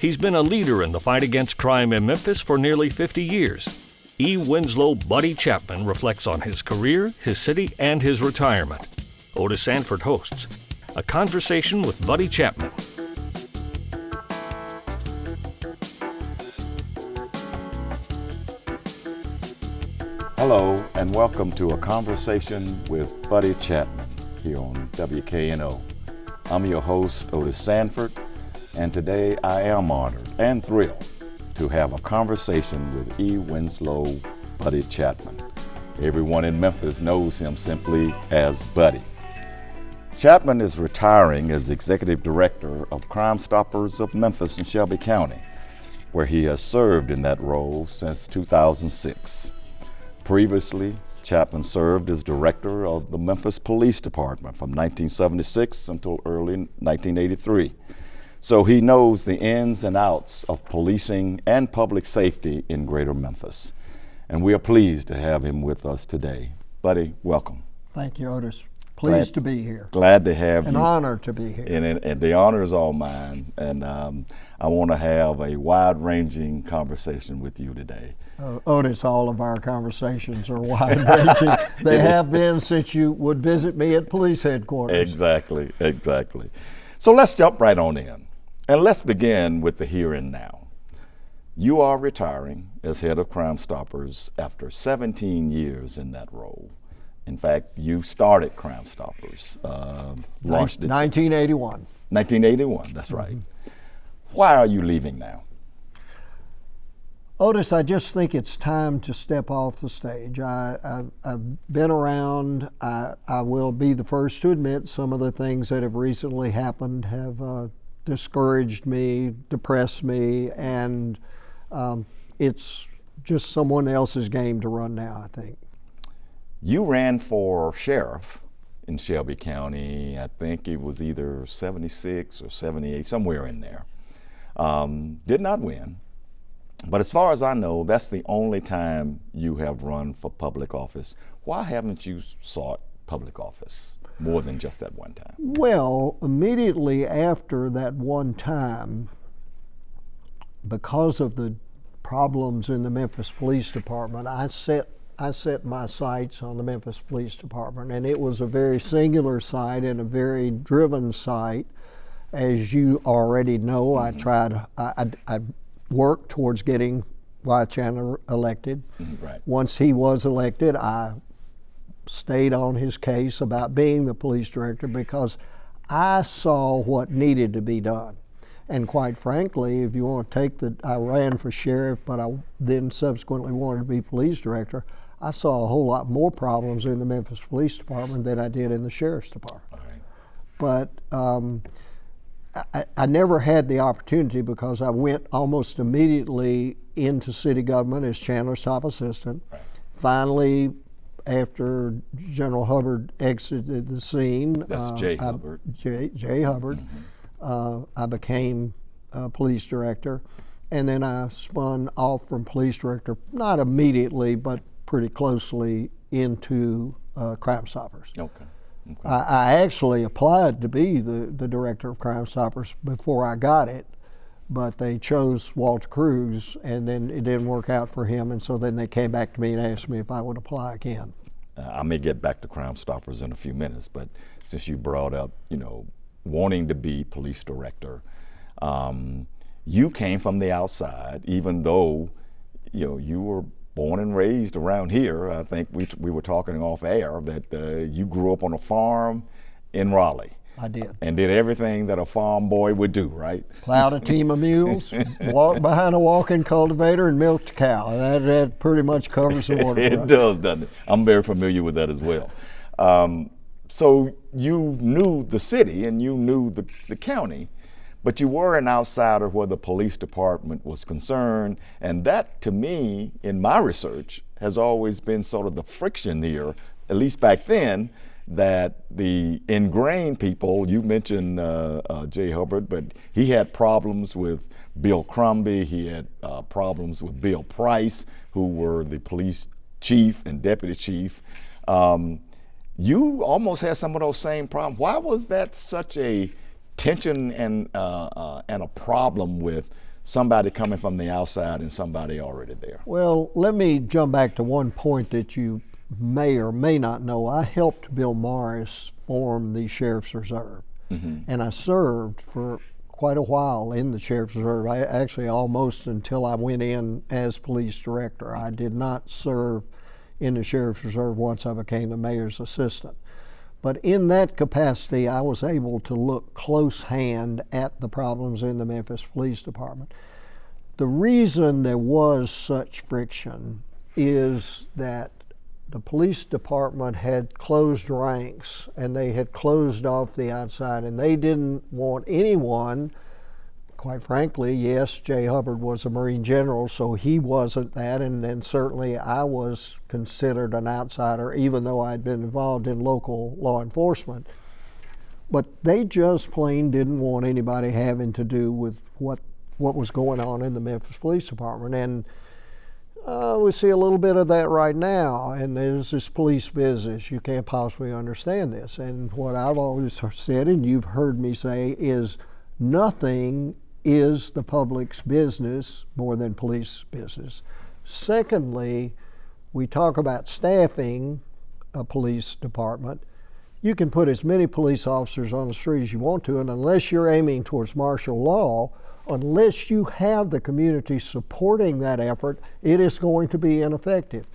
He's been a leader in the fight against crime in Memphis for nearly 50 years. E. Winslow Buddy Chapman reflects on his career, his city, and his retirement. Otis Sanford hosts A Conversation with Buddy Chapman. Hello, and welcome to A Conversation with Buddy Chapman here on WKNO. I'm your host, Otis Sanford, and today I am honored and thrilled to have a conversation with E. Winslow Buddy Chapman. Everyone in Memphis knows him simply as Buddy. Chapman is retiring as Executive Director of Crime Stoppers of Memphis and Shelby County, where he has served in that role since 2006. Previously, Chapman served as director of the Memphis Police Department from 1976 until early 1983. So he knows the ins and outs of policing and public safety in Greater Memphis. And we are pleased to have him with us today. Buddy, welcome. Thank you, Otis. Pleased to be here. Glad to have you. An honor to be here. And the honor is all mine. And I want to have a wide-ranging conversation with you today. Otis, all of our conversations are wide-ranging. They have been since you would visit me at police headquarters. Exactly. So let's jump right on in. And let's begin with the here and now. You are retiring as head of Crime Stoppers after 17 years in that role. In fact, you started Crime Stoppers. Launched it 1981. 1981, that's right. Why are you leaving now? Otis, I just think it's time to step off the stage. I've been around. I will be the first to admit some of the things that have recently happened have discouraged me, depressed me, and it's just someone else's game to run now, I think. You ran for sheriff in Shelby County. I think it was either 76 or 78, somewhere in there. Did not win. But as far as I know, that's the only time you have run for public office. Why haven't you sought public office more than just that one time? Well, immediately after that one time, because of the problems in the Memphis Police Department, I set my sights on the Memphis Police Department, and it was a very singular site and a very driven site. As you already know, I worked towards getting Wyatt Chandler elected. Right. Once he was elected, I stayed on his case about being the police director because I saw what needed to be done. And quite frankly, if you want to take I ran for sheriff, but I then subsequently wanted to be police director, I saw a whole lot more problems in the Memphis Police Department than I did in the Sheriff's Department. All right. But I never had the opportunity because I went almost immediately into city government as Chandler's top assistant. Right. Finally, after General Hubbard exited the scene, that's Jay Hubbard. Jay Hubbard, I became police director, and then I spun off from police director, not immediately, but pretty closely into Crime Stoppers. Okay. I actually applied to be the director of Crime Stoppers before I got it, but they chose Walter Cruz, and then it didn't work out for him, and so then they came back to me and asked me if I would apply again. I may get back to Crime Stoppers in a few minutes, but since you brought up, wanting to be police director, you came from the outside, even though, you were born and raised around here. I think we were talking off air that you grew up on a farm in Raleigh. I did. And did everything that a farm boy would do, right? Plowed a team of mules, walked behind a walking cultivator, and milked a cow. And that pretty much covers the waterfront. It does, doesn't it? I'm very familiar with that as well. So you knew the city and you knew the county, but you were an outsider where the police department was concerned. And that, to me, in my research, has always been sort of the friction here, at least back then, that the ingrained people, you mentioned Jay Hubbard, but he had problems with Bill Crombie, he had problems with Bill Price, who were the police chief and deputy chief. You almost had some of those same problems. Why was that such a tension and a problem with somebody coming from the outside and somebody already there? Well, let me jump back to one point that you may or may not know. I helped Bill Morris form the Sheriff's Reserve, and I served for quite a while in the Sheriff's Reserve. I actually almost until I went in as police director. I did not serve in the Sheriff's Reserve once I became the mayor's assistant. But in that capacity, I was able to look close hand at the problems in the Memphis Police Department. The reason there was such friction is that the police department had closed ranks and they had closed off the outside, and they didn't want anyone, quite frankly. Yes, Jay Hubbard was a Marine general, so he wasn't that, and then certainly I was considered an outsider even though I'd been involved in local law enforcement. But they just plain didn't want anybody having to do with what was going on in the Memphis Police Department. And we see a little bit of that right now, and there's this police business. You can't possibly understand this. And what I've always said, and you've heard me say, is nothing is the public's business more than police business. Secondly, we talk about staffing a police department. You can put as many police officers on the street as you want to, and unless you're aiming towards martial law, unless you have the community supporting that effort, it is going to be ineffective.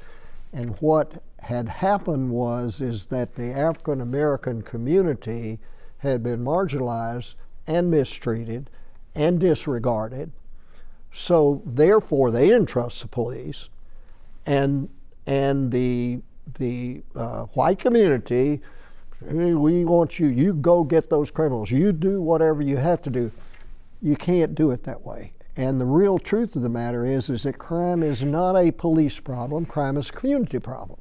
And what had happened is that the African American community had been marginalized and mistreated and disregarded. So therefore, they didn't trust the police, and the white community, we want you. You go get those criminals. You do whatever you have to do. You can't do it that way. And the real truth of the matter is that crime is not a police problem. Crime is a community problem.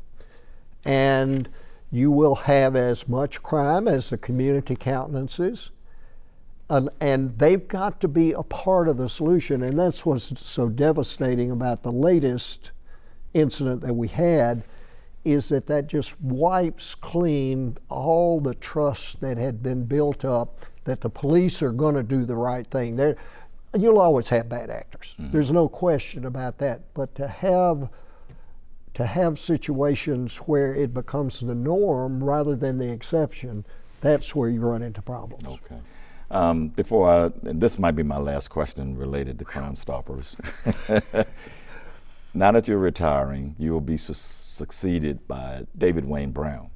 And you will have as much crime as the community countenances. And they've got to be a part of the solution. And that's what's so devastating about the latest incident that we had, is that just wipes clean all the trust that had been built up that the police are going to do the right thing. You'll always have bad actors. There's no question about that. But to have situations where it becomes the norm rather than the exception, that's where you run into problems. Okay. And this might be my last question related to Crime Stoppers. Now that you're retiring, you will be succeeded by David Wayne Brown,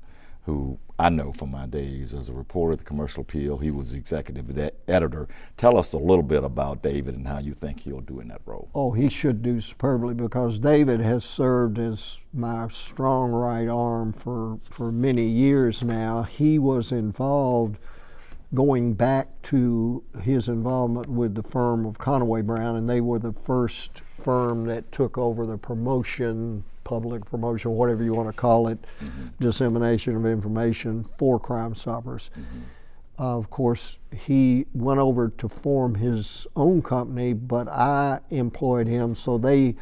who I know from my days as a reporter at the Commercial Appeal. He was the executive editor. Tell us a little bit about David and how you think he'll do in that role. Oh, he should do superbly, because David has served as my strong right arm for many years now. He was involved going back to his involvement with the firm of Conaway Brown, and they were the first firm that took over the promotion, public promotion, whatever you want to call it, dissemination of information for Crime Stoppers. Of course, he went over to form his own company, but I employed him, so they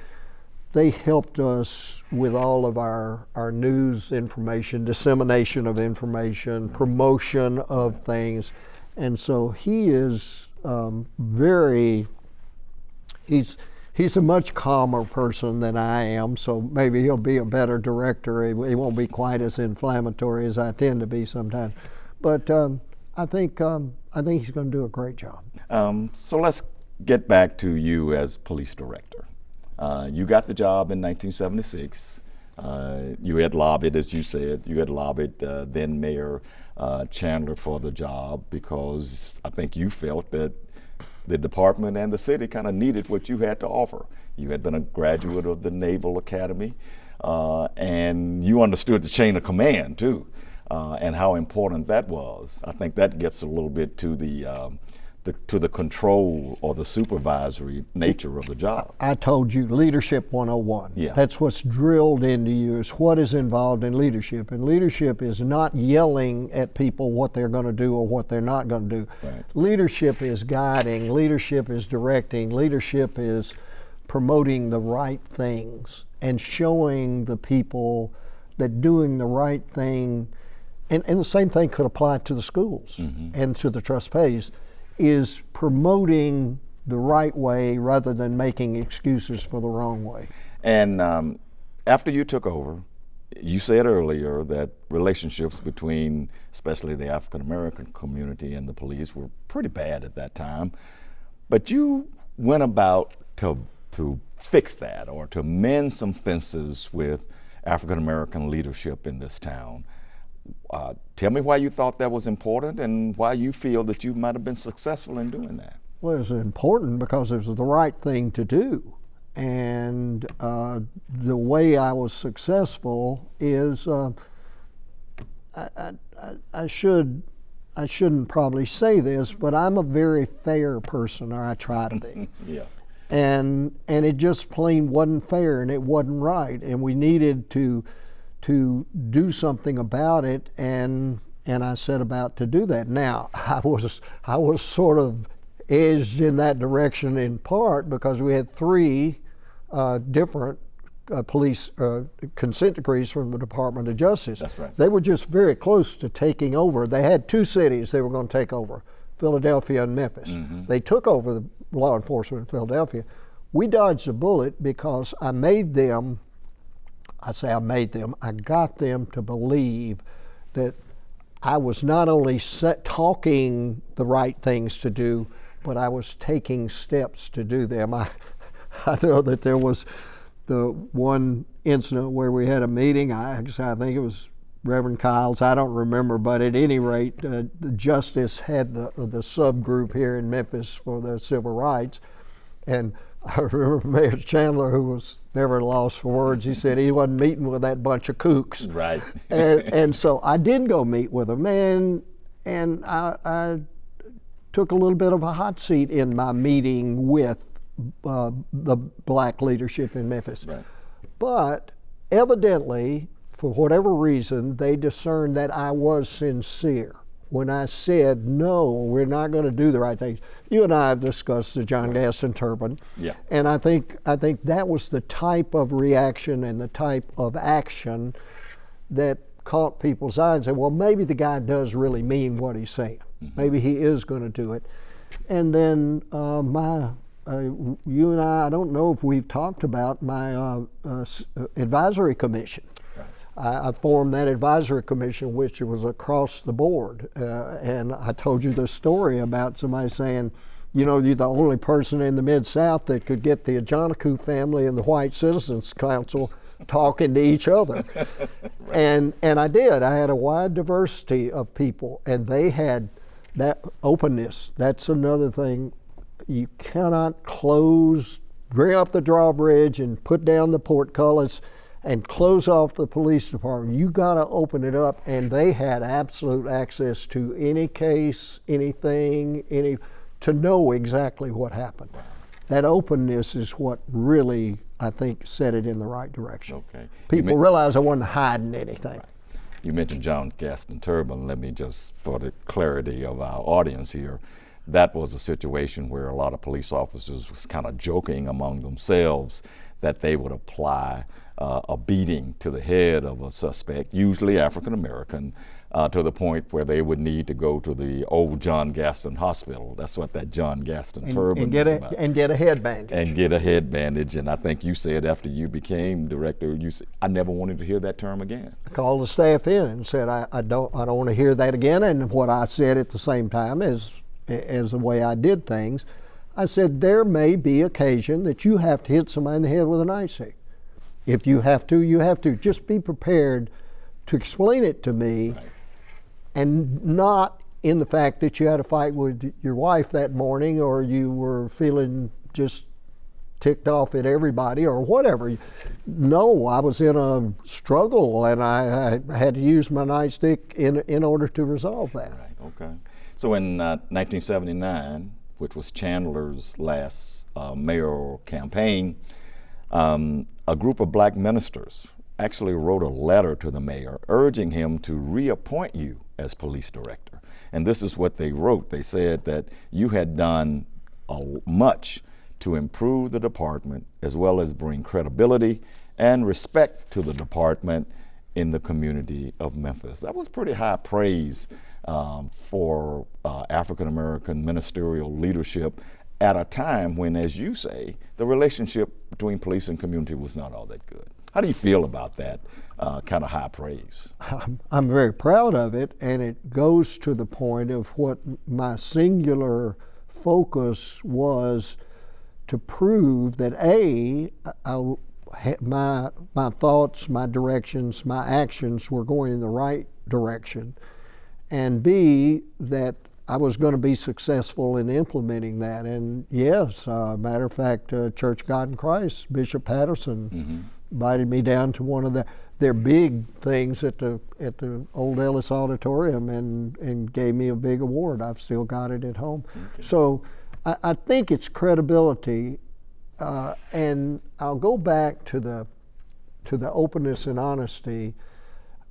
helped us with all of our news information, dissemination of information, promotion of things. And so he is he's a much calmer person than I am, so maybe he'll be a better director. He won't be quite as inflammatory as I tend to be sometimes. But I think he's going to do a great job. So let's get back to you as police director. You got the job in 1976. You had lobbied, as you said, then Mayor Chandler for the job, because I think you felt that the department and the city kind of needed what you had to offer. You had been a graduate of the Naval Academy, and you understood the chain of command too, and how important that was. I think that gets a little bit to the control or the supervisory nature of the job. I told you, Leadership 101. Yeah. That's what's drilled into you, is what is involved in leadership. And leadership is not yelling at people what they're going to do or what they're not going to do. Right. Leadership is guiding, leadership is directing, leadership is promoting the right things and showing the people that doing the right thing, and the same thing could apply to the schools and to the trust pays, is promoting the right way rather than making excuses for the wrong way. And after you took over, you said earlier that relationships between especially the African American community and the police were pretty bad at that time. But you went about to fix that, or to mend some fences with African American leadership in this town. Tell me why you thought that was important and why you feel that you might have been successful in doing that. Well, it was important because it was the right thing to do. And the way I was successful is I shouldn't probably say this, but I'm a very fair person, or I try to be. Yeah. And it just plain wasn't fair, and it wasn't right, and we needed to do something about it, and I set about to do that. Now, I was sort of edged in that direction in part because we had three different police consent decrees from the Department of Justice. That's right. They were just very close to taking over. They had two cities they were going to take over, Philadelphia and Memphis. Mm-hmm. They took over the law enforcement in Philadelphia. We dodged a bullet because I got them to believe that I was not only talking the right things to do, but I was taking steps to do them. I know that there was the one incident where we had a meeting. I think it was Reverend Kyle's, I don't remember, but at any rate, the Justice had the subgroup here in Memphis for the civil rights, and I remember Mayor Chandler, who was never lost for words, he said he wasn't meeting with that bunch of kooks. Right. and so I did go meet with them, and I took a little bit of a hot seat in my meeting with the black leadership in Memphis. Right. But evidently, for whatever reason, they discerned that I was sincere when I said, no, we're not going to do the right things. You and I have discussed the John Gaston Turban. Yeah. And I think that was the type of reaction and the type of action that caught people's eye and said, well, maybe the guy does really mean what he's saying. Mm-hmm. Maybe he is going to do it. And then you and I don't know if we've talked about my advisory commission. I formed that advisory commission, which was across the board. And I told you the story about somebody saying, you know, you're the only person in the Mid-South that could get the Ajanaku family and the White Citizens Council talking to each other. Right. And I did. I had a wide diversity of people, and they had that openness. That's another thing. You cannot bring up the drawbridge and put down the portcullis and close off the police department. You got to open it up, and they had absolute access to any case, anything, to know exactly what happened. That openness is what really, I think, set it in the right direction. Okay. People realized I wasn't hiding anything. Right. You mentioned John Gaston Turban. Let me just, for the clarity of our audience here, that was a situation where a lot of police officers was kind of joking among themselves that they would apply a beating to the head of a suspect, usually African American, to the point where they would need to go to the old John Gaston Hospital. That's what that John Gaston Turban is about. And get a head bandage. And get a head bandage. And I think you said after you became director, you said, I never wanted to hear that term again. I called the staff in and said, I don't want to hear that again. And what I said at the same time is the way I did things, I said, there may be occasion that you have to hit somebody in the head with a nightstick. If you have to, you have to. Just be prepared to explain it to me. Right. And not in the fact that you had a fight with your wife that morning, or you were feeling just ticked off at everybody or whatever. No, I was in a struggle, and I had to use my nightstick in order to resolve that. Right, okay. So in 1979, which was Chandler's last mayoral campaign, a group of black ministers actually wrote a letter to the mayor urging him to reappoint you as police director. And this is what they wrote. They said that you had done much to improve the department, as well as bring credibility and respect to the department in the community of Memphis. That was pretty high praise for African American ministerial leadership at a time when, as you say, the relationship between police and community was not all that good. How do you feel about that kind of high praise? I'm very proud of it, and it goes to the point of what my singular focus was, to prove that my thoughts, my directions, my actions were going in the right direction, and B, that I was going to be successful in implementing that. And yes, matter of fact, Church of God in Christ, Bishop Patterson invited me down to one of their big things at the old Ellis Auditorium and gave me a big award. I've still got it at home. Okay. So I think it's credibility, and I'll go back to the openness and honesty.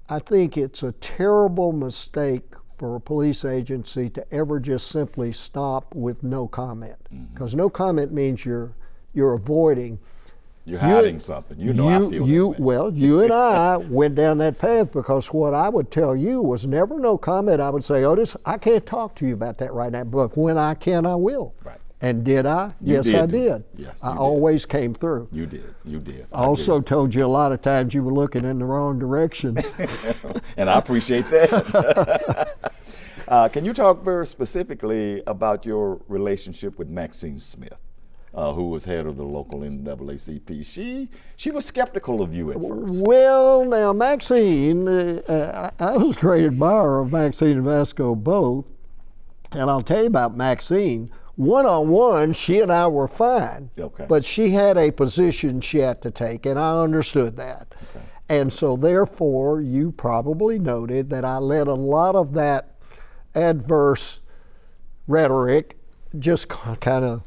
I think it's a terrible mistake for a police agency to ever just simply stop with no comment, because no comment means you're avoiding. You're hiding something. I feel that way. Well, you and I went down that path, because what I would tell you was never no comment. I would say, Otis, I can't talk to you about that right now, but when I can, I will. Right. And did I? Yes, I did. Yes, I always came through. You did. I also told you a lot of times you were looking in the wrong direction. And I appreciate that. Can you talk very specifically about your relationship with Maxine Smith, who was head of the local NAACP? She was skeptical of you at first. Well, now Maxine, I was a great admirer of Maxine and Vasco both, and I'll tell you about Maxine. One-on-one, she and I were fine, but she had a position she had to take, and I understood that. Okay. And so therefore, you probably noted that I let a lot of that adverse rhetoric just kind of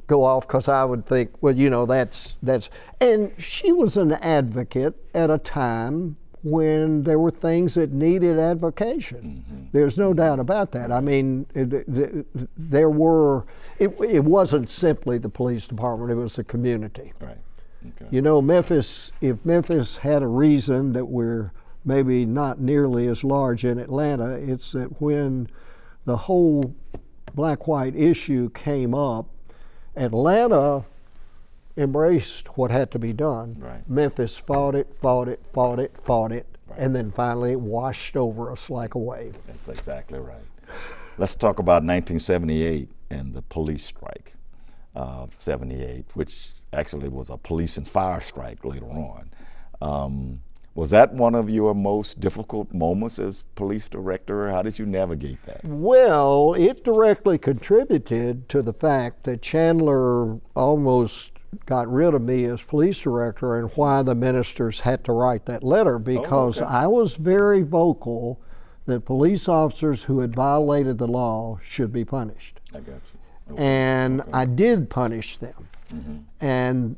go off, because I would think, well, that's, and she was an advocate at a time when there were things that needed advocation. There's no doubt about that. I mean, it wasn't simply the police department, it was the community. Right. Okay. If Memphis had a reason that we're maybe not nearly as large in Atlanta, it's that when the whole black-white issue came up, Atlanta embraced what had to be done. Right. Memphis fought it, right. And then finally it washed over us like a wave. That's exactly right. Let's talk about 1978 and the police strike of 78, which actually was a police and fire strike later on. Was that one of your most difficult moments as police director? How did you navigate that? Well, it directly contributed to the fact that Chandler almost got rid of me as police director, and why the ministers had to write that letter, because I was very vocal that police officers who had violated the law should be punished. I got you. Okay. And I did punish them. And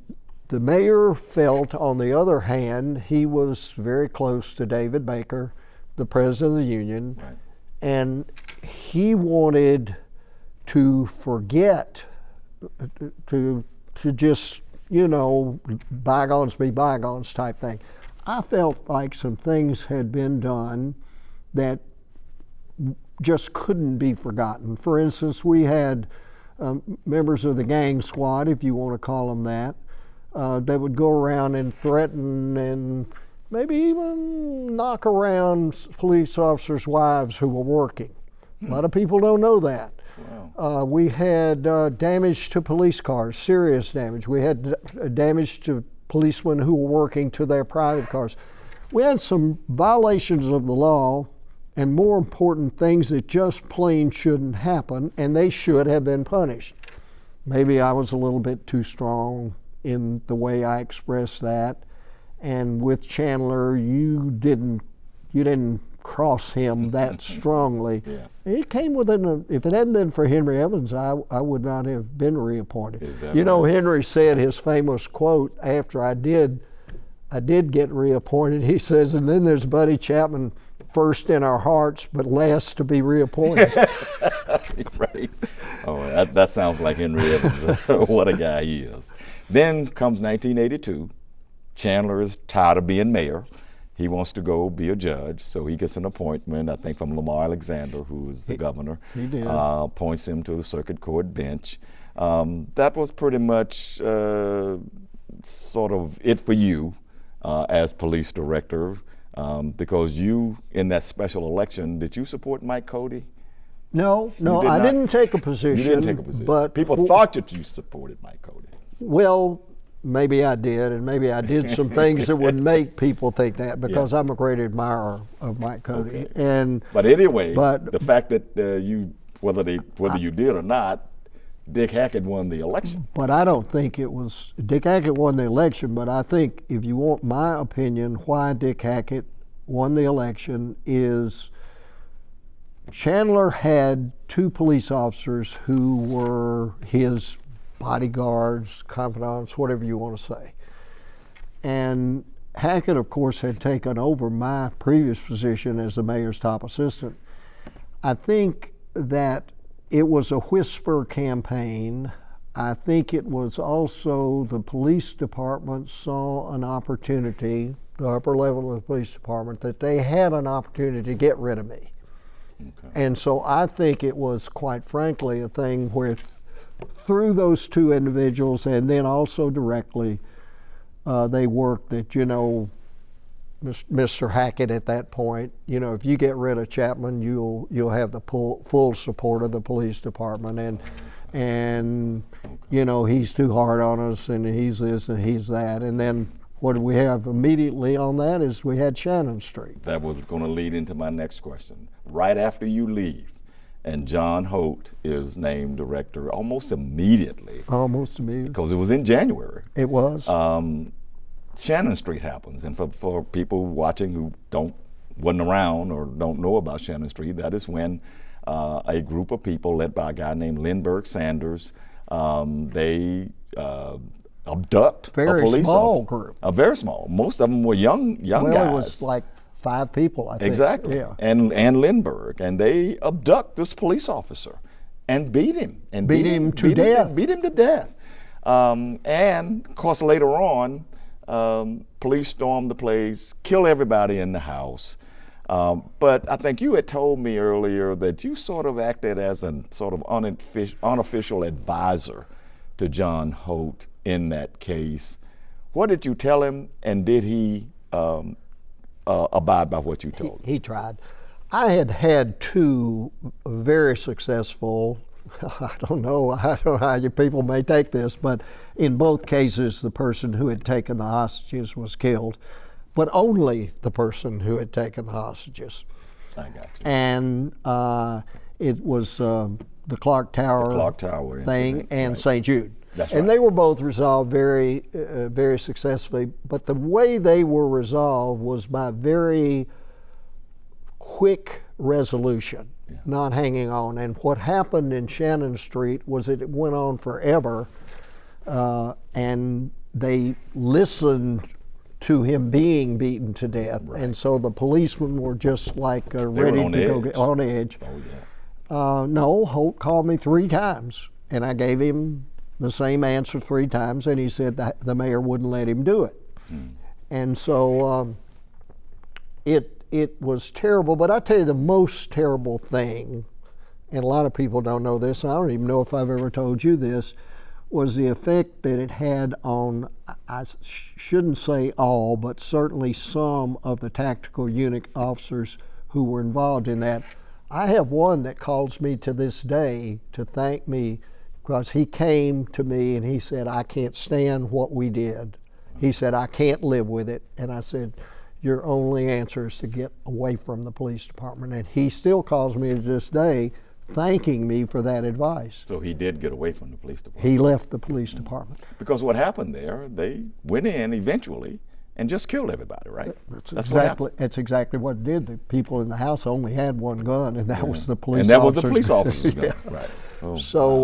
the mayor felt, on the other hand, he was very close to David Baker, the president of the union, right. And he wanted to forget, to just, bygones be bygones type thing. I felt like some things had been done that just couldn't be forgotten. For instance, we had members of the gang squad, if you want to call them that would go around and threaten and maybe even knock around police officers' wives who were working. A lot of people don't know that. Wow. We had damage to police cars, serious damage. We had damage to policemen who were working to their private cars. We had some violations of the law, and more important, things that just plain shouldn't happen, and they should have been punished. Maybe I was a little bit too strong in the way I expressed that, and with Chandler, you didn't cross him that strongly. Yeah. He came within if it hadn't been for Henry Evans, I would not have been reappointed. Right? Henry said his famous quote after I did get reappointed. He says, and then there's Buddy Chapman, first in our hearts, but last to be reappointed. Right. Oh, that sounds like Henry Evans. What a guy he is. Then comes 1982. Chandler is tired of being mayor. he wants to go be a judge, so he gets an appointment, I think, from Lamar Alexander, who is the governor. He did. Appoints him to the circuit court bench. That was pretty much sort of it for you as police director, because you, in that special election, did you support Mike Cody? No, did I not? didn't take a position. You didn't take a position. But people thought that you supported Mike Cody. Well, maybe I did, and maybe I did some things that would make people think that, because I'm a great admirer of Mike Cody. Okay. But anyway, the fact that whether you did or not, Dick Hackett won the election. But I don't think it was Dick Hackett won the election. But I think, if you want my opinion, why Dick Hackett won the election is Chandler had 2 police officers who were his bodyguards, confidants, whatever you want to say. And Hackett, of course, had taken over my previous position as the mayor's top assistant. I think that it was a whisper campaign. I think it was also the police department saw an opportunity, the upper level of the police department, that they had an opportunity to get rid of me. Okay. And so I think it was, quite frankly, a thing where through those 2 individuals, and then also directly, they worked that, Mr. Hackett at that point, if you get rid of Chapman, you'll have the full support of the police department, and he's too hard on us, and he's this and he's that. And then what we have immediately on that is we had Shannon Street. That was going to lead into my next question. Right after you leave, and John Holt is named director almost immediately. Almost immediately. Because it was in January. It was. Shannon Street happens, and for people watching who wasn't around or don't know about Shannon Street, that is when a group of people led by a guy named Lindbergh Sanders, they abduct a police small officer. Group. A very small. Most of them were young guys. Well, it was like 5 people, I think. Exactly. Yeah. And Lindbergh, and they abduct this police officer and beat him. And beat him to death. Beat him to death. And of course, later on, police storm the place, kill everybody in the house. But I think you had told me earlier that you sort of acted as a sort of unofficial advisor to John Holt in that case. What did you tell him, and did he abide by what you told him? He tried. I had 2 very successful, I don't know how you people may take this, but in both cases the person who had taken the hostages was killed, but only the person who had taken the hostages. I got you. And it was the Clark Tower thing incident, and right. St. Jude. That's and right. they were both resolved very, very successfully, but the way they were resolved was by very quick resolution, not hanging on. And what happened in Shannon Street was that it went on forever, and they listened to him being beaten to death. Right. And so the policemen were just like ready to go get on edge. Oh, yeah. No, Holt called me 3 times, and I gave him the same answer 3 times, and he said that the mayor wouldn't let him do it. And so it was terrible. But I tell you, the most terrible thing, and a lot of people don't know this, and I don't even know if I've ever told you this, was the effect that it had on, I shouldn't say all, but certainly some of the tactical unit officers who were involved in that. I have one that calls me to this day to thank me, because he came to me and he said, I can't stand what we did. He said, I can't live with it. And I said, your only answer is to get away from the police department. And he still calls me to this day thanking me for that advice. So he did get away from the police department. He left the police department. Because what happened there, they went in eventually and just killed everybody, right? That's exactly what it did. The people in the house only had 1 gun, and that was the police officer. And that was officer's the police officer's gun, yeah. right. Oh, so,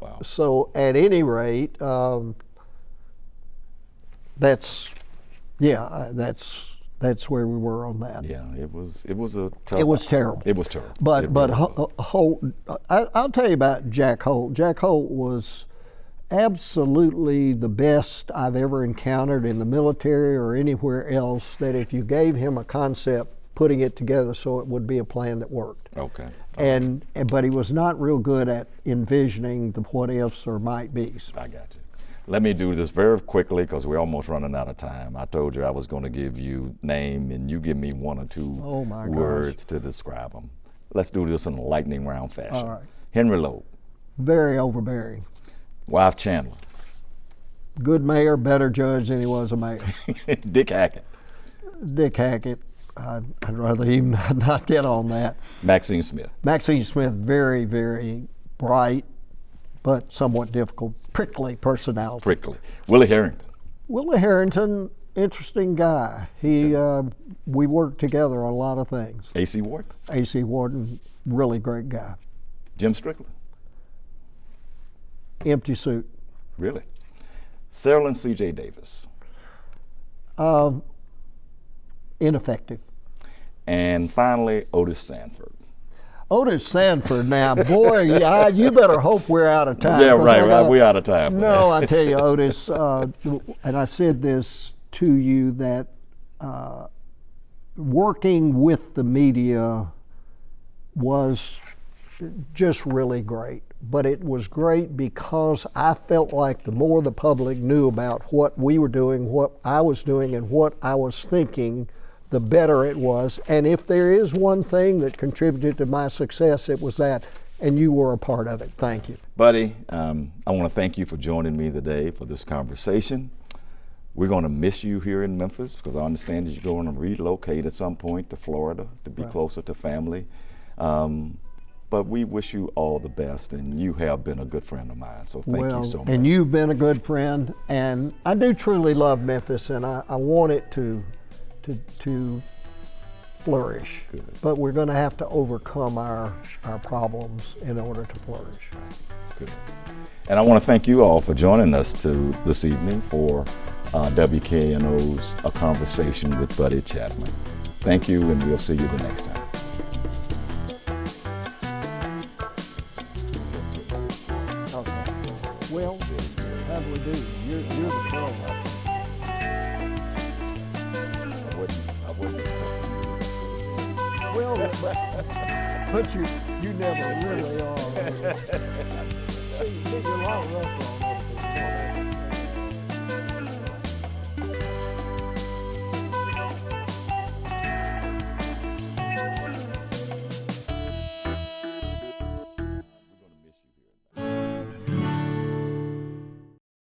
wow. So at any rate, that's where we were on that. Yeah, it was a tough. It was terrible. It was terrible. But Holt, I'll tell you about Jack Holt. Jack Holt was Absolutely the best I've ever encountered in the military or anywhere else, that if you gave him a concept, putting it together so it would be a plan that worked. Okay. But he was not real good at envisioning the what ifs or might be's. I got you. Let me do this very quickly because we're almost running out of time. I told you I was going to give you name and you give me one or two words to describe them. Let's do this in a lightning round fashion. All right. Henry Loeb. Very overbearing. Wife Chandler. Good mayor, better judge than he was a mayor. Dick Hackett. Dick Hackett. I'd rather even not get on that. Maxine Smith. Maxine Smith, very, very bright, but somewhat difficult, prickly personality. Prickly. Willie Harrington. Willie Harrington, interesting guy. We worked together on a lot of things. A.C. Ward. A.C. Warden, really great guy. Jim Strickland. Empty suit. Really? Sarah and C.J. Davis. Ineffective. And finally, Otis Sanford. Otis Sanford, now, boy, you better hope we're out of time. Yeah, right. We're out of time. No, I tell you, Otis, and I said this to you, that working with the media was just really great. But it was great because I felt like the more the public knew about what we were doing, what I was doing, and what I was thinking, the better it was. And if there is one thing that contributed to my success, it was that, and you were a part of it. Thank you. Buddy, I want to thank you for joining me today for this conversation. We're going to miss you here in Memphis because I understand that you're going to relocate at some point to Florida to be closer to family. But we wish you all the best, and you have been a good friend of mine, so thank you so much. And you've been a good friend, and I do truly love Memphis, and I want it to flourish. Good. But we're going to have to overcome our problems in order to flourish. Good. And I want to thank you all for joining us this evening for WKNO's A Conversation with Buddy Chapman. Thank you, and we'll see you the next time. Well, how do we do? You're the pro. I wouldn't. Well, but you never really are. See, you're a lot rough on